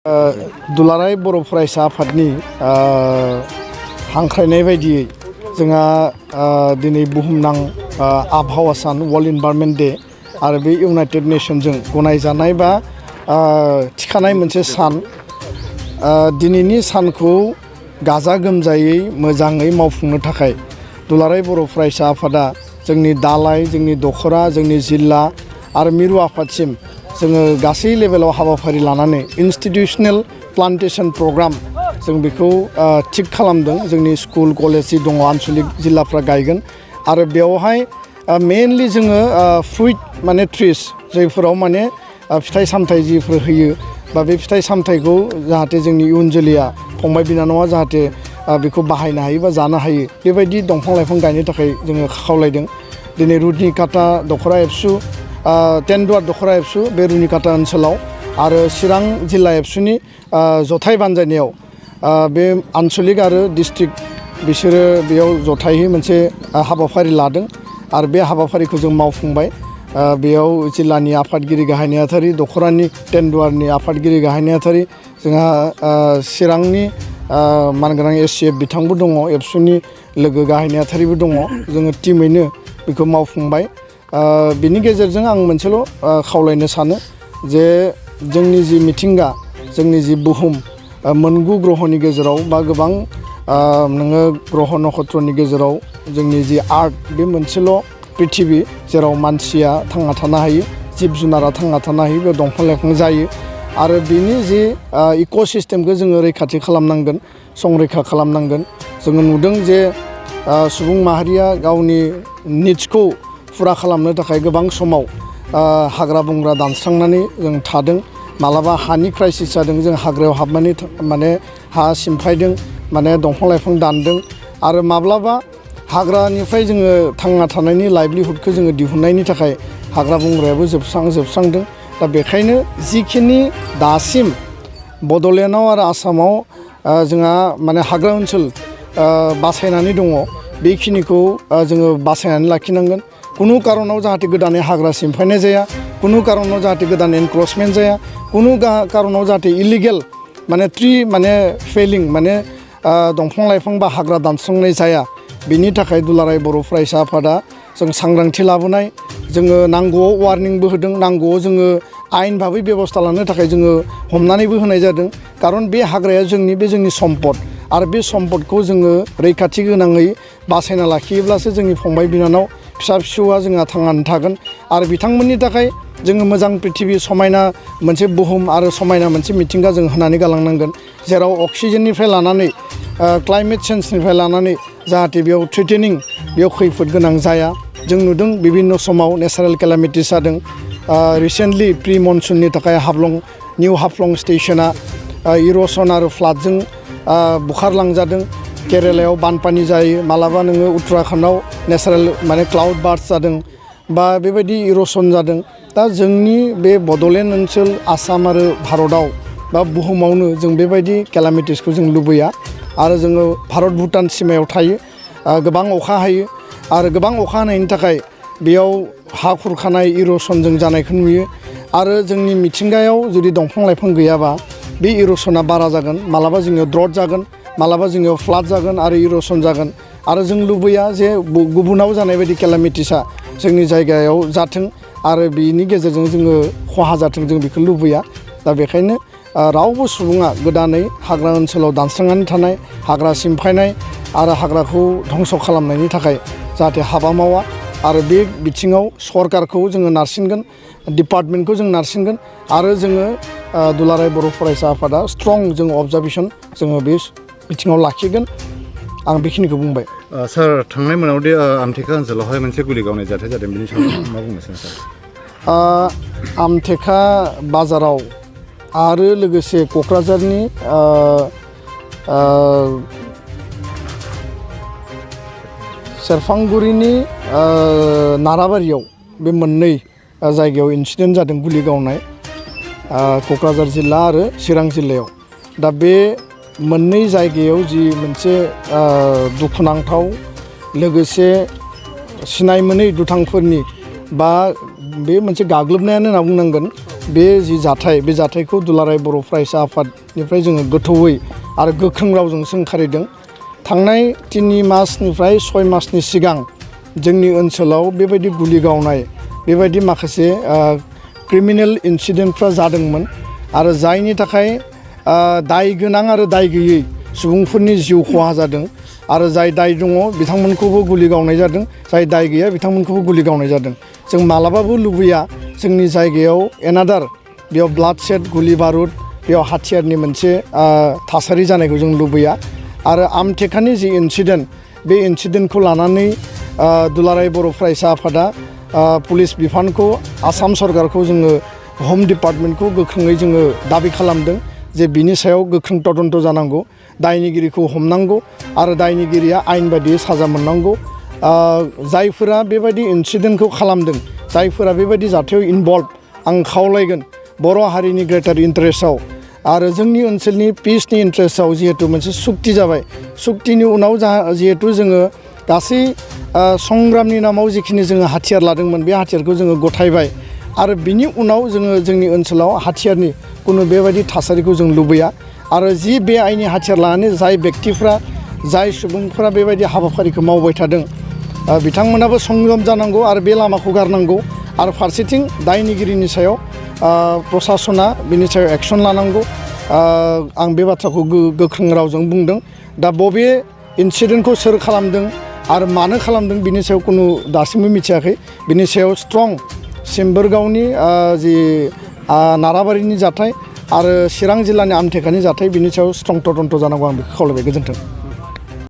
दुलाराय बर' फरायसा आफादनि हांख्रायनाय बायदियै जोंहा दिनै बुहुमनां आबहावा सान वर्ल्ड इनभायरनमेन्ट डे आरो बे इउनाइटेड नेशनजों गनायजानाय बा थिखानाय मोनसे सान दिनैनि सानखौ गाजा गोमजायै मोजाङै मावफुंनो थाखाय दुलाराय बर' फरायसा आफादा जोंनि दालाय जोंनि दख'रा जोंनि जिल्ला आरो मिरु आफादसिम जोङो गासै लेभेलाव हाबाफारि लानानै इन्स्टिटिउसनेल प्लान्टेशन प्रग्राम जों बेखौ थिक खालामदों। जोंनि स्कुल कलेज जि दङ आनसलिक जिल्लाफ्रा गायगोन आरो बेवहाय मेनलि जोङो फ्रुइट माने ट्रिस जायफोराव माने फिथाइ सामथाइ जिफोर होयो बा बे फिथाइ सामथाइखौ जाहाथे जोंनि इयुन जोलैया फंबाय बिनानावा जाहाथे बेखौ बाहायनो हायो बा जानो हायो बेबायदि दंफां लाइफां गायनो थाखाय जोङो खावलायदों। दिनै रुनिकाटा दख'रा एबसु तेन्दुवार दख'रा एबसु बे रुनिकाटा ओनसोलाव आरो चिरां जिल्ला एबसुनि जथाय बानजायनायाव बे आनसलिक आरो डिस्ट्रिक्ट बिसोरो बेयाव जथायै मोनसे हाबाफारि लादों आरो बे हाबाफारिखौ जों मावफुंबाय। बेयाव जिल्लानि आफादगिरि गाहाय नेहाथारि दख'रानि तेन्दुवारनि आफादगिरि गाहाय नेहाथारि जोंहा चिरांनि मानगोनां एससिएफ बिथांबो दङ एबसुनि लोगो गाहाय नेहाथारिबो दङ। जोङो टिमैनो बेखौ मावफुंबाय। बिनि गेजेरजों आं मोनसेल' खावलायनो सानो जे जोंनि जि मिथिंगा जोंनि जि बुहुम मोनगु ग्रहनि गेजेराव बा गोबां नोङो ग्रह नक्षत्रनि गेजेराव जोंनि जि आर्थ बे मोनसेल' पृथिबि जेराव मानसिया थांना थानो हायो जिब जुनारा थांना थानो हायो बे दंफां लाइफां जायो आरो बिनि जि इक'सिस्टेमखौ जोङो रैखाथि खालामनांगोन संरैखा खालामनांगोन। जोङो नुदों जे सुबुं माहारिया गावनि निड्सखौ फुरा खालामनो थाखाय गोबां समाव हाग्रा बंग्रा दानस्रांनानै जों थादों। मालाबा हानि क्राइसिस जादों जों हाग्रायाव हाबनानै माने हा सिमफायदों माने दंफां लाइफां दानदों आरो माब्लाबा हाग्रानिफ्राय जोङो थांना थानायनि लाइभलिहुडखौ जोङो दिहुननायनि थाखाय हाग्रा बंग्रायाबो जोबस्रांदों। दा बेखायनो जिखिनि दासिम बड'लेण्डआव आरो आसामाव जोंहा माने हाग्रा ओनसोल बासायनानै दङ बेखिनिखौ जोङो बासायनानै लाखिनांगोन। कुनु कारनाव जाहाथे गोदानै हाग्रा सिमफायनाय जाया, कुनु कारनाव जाहाथे गोदान एनक्रचमेन्ट जाया, कुनु कारनाव जाहाथे इलिगेल माने ट्रि माने फेलिं माने दंफां लाइफां बा हाग्रा दानस्रांनाय जाया। बिनि थाखाय दुलाराय बर' फरायसा आफादा जों सांग्रांथि लाबोनाय जोङो नांगौआव वार्निंबो होदों, नांगौआव जोङो आयेन भाबै बेबस्था लानो थाखाय जोङो हमनानैबो होनाय जादों। खारन बे हाग्राया जोंनि सम्पद आरो बे सम्पदखौ जोङो रैखाथि गोनाङै बासायना लाखियोब्लासो जोंनि फंबाय बिनानाव फिसा फिसौआ जोंहा थांनानै थागोन आरो बिथांमोननि थाखाय जोङो मोजां पृथिबि समायना मोनसे बुहुम आरो समायना मोनसे मिथिंगा जों होनानै गालांनांगोन जेराव अक्सिजेननिफ्राय लानानै क्लाइमेट चेन्जनिफ्राय लानानै जाहाथे बेयाव थ्रेटेनिं बेयाव खैफोद गोनां जाया। जों नुदों बिभिन्न समाव नेचारेल केलामिटिस जादों। रिसेन्टलि प्रि मनसुननि थाखाय निउ हाफ्लं स्टेशना इर'सन आरो फ्लाडजों बुखारलांजादों। केरेलायाव बानपानि जायो, मालाबा नोङो उत्तराखन्डआव नेचारेल माने क्लाउड बार्स्ट जादों बा बेबायदि इर'सन जादों। दा जोंनि बे बड'लेण्ड ओनसोल आसाम आरो भारतआव बा बुहुमावनो जों बेबायदि केलामिटिसखौ जों लुबैया आरो जोङो भारत भुटान सिमायाव थायो। गोबां अखा हायो आरो गोबां अखा हानायनि थाखाय बेयाव हा खुरखानाय इर'सन जों जानायखौ नुयो आरो जोंनि मिथिंगायाव जुदि दंफां लाइफां गैयाबा बे इर'सना बारा जागोन। मालाबा जोंनियाव द्रट जागोन, मालाबा जोंनियाव फ्लाड जागोन आरो इर'सन जागोन आरो जों लुबैया जे गुबुनाव जानाय बायदि केलामिटिसा जोंनि जायगायाव जाथों आरो बिनि गेजेरजों जोङो खहा जाथों जों बेखौ लुबैया। दा बेखायनो रावबो सुबुङा गोदानै हाग्रा ओनसोलाव दानस्रांनानै थानाय, हाग्रा सिमफायनाय आरो हाग्राखौ धंस' खालामनायनि थाखाय जाहाथे हाबा मावा आरो बे बिथिङाव सरकारखौ जोङो नारसिनगोन, डिपार्टमेन्टखौ जों नारसिनगोन आरो जोङो दुलाराय बर' फरायसा आफादा स्ट्रं जों अबजारभेसन जोङो बे बिथिङाव लाखिगोन। आं बेखिनिखौ बुंबाय। सार थांनाय मोनायावदि आमथेखा ओनसोलावहाय मोनसे गुलि गावनाय जाथाय जादों बेनि सायाव मा बुंनो सानो सार? आमथेखा बाजाराव आरो लोगोसे क'क्राझारनि सेरफांगुरिनि नाराबारियाव बे मोननै जायगायाव इन्सिडेन्ट जादों गुलि गावनाय क'क्राझार जिल्ला आरो चिरां जिल्लायाव। दा बे मोननै जायगायाव जि मोनसे दुखुनांथाव लोगोसे सिनाय मोनै दुथांफोरनि बा बे मोनसे गाग्लोबनायानो होनना बुंनांगोन बे जि जाथाय बे जाथायखौ दुलाराय बर' फरायसा आफादनिफ्राय जोङो गोथौयै आरो गोख्रों रावजों सोंखारिदों। थांनाय 3 मासनिफ्राय 6 मासनि सिगां जोंनि ओनसोलाव बेबायदि गुलि गावनाय बेबायदि माखासे क्रिमिनेल इनसिडेन्टफ्रा जादोंमोन आरो जायनि थाखाय दाय गोनां आरो दाय गैयै सुबुंफोरनि जिउ खहा जादों आरो जाय दाय दङ बिथांमोनखौबो गुलि गावनाय जादों, जाय दाय गैया बिथांमोनखौबो गुलि गावनाय जादों। जों मालाबाबो लुबैया जोंनि जायगायाव एनादार बेयाव ब्लाड सेड गुलि बारुद बेयाव हाथियारनि मोनसे थासारि जानायखौ जों लुबैया आरो आमटेकानि जि इनसिडेन्ट बे इनसिडेन्टखौ लानानै दुलाराय बर' फरायसा आफादा पुलिस बिफानखौ आसाम सरकारखौ जोङो हम डिपार्टमेन्टखौ गोख्रोङै जोङो दाबि खालामदों जे बिनि सायाव गोख्रों तदन्त जानांगौ, दायनिगिरिखौ हमनांगौ आरो दायनिगिरिया आयेन बायदियै साजा मोननांगौ। जायफोरा बेबायदि इनसिडेन्टखौ खालामदों, जायफोरा बेबायदि जाथायाव इनभल्भ, आं खावलायगोन बर' हारिनि ग्रेटार इन्टारेस्टआव आरो जोंनि ओनसोलनि पिसनि इन्टारेस्टआव जिहेतु मोनसे सुक्ति जाबाय, सुक्तिनि उनाव जिहेतु जोङो गासै संग्रामनि नामाव जिखिनि जोङो हाथियार लादोंमोन बे हाथियारखौ जोङो गथायबाय आरो बिनि उनाव जोङो जोंनि ओनसोलाव हाथियारनि कुनु बेबायदि थासारिखौ जों लुबैया आरो जि बे आयेननि हाथियार लानानै जाय बेक्तिफ्रा जाय सुबुंफोरा बेबायदि हाबाफारिखौ मावबाय थादों बिथांमोनाबो संयम जानांगौ आरो बे लामाखौ गारनांगौ आरो फारसेथिं दायनिगिरिनि सायाव प्रसासना बिनि सायाव एक्सन लानांगौ। आं बे बाथ्राखौ गोख्रों रावजों बुंदों। दा बबे इनसिडेन्टखौ सोर खालामदों आरो मानो खालामदों बिनि सायाव कुनु दासिमबो मिथियाखै। बिनि सायाव स्ट्रं सिम्बोरगावनि जि नाराबारिनि जाथाय आरो चिरां जिल्लानि आमटेकानि जाथाय बिनि सायाव स्ट्रं तदन्त जानांगौ, आं बेखौ खावलायबाय। गोजोन्थों।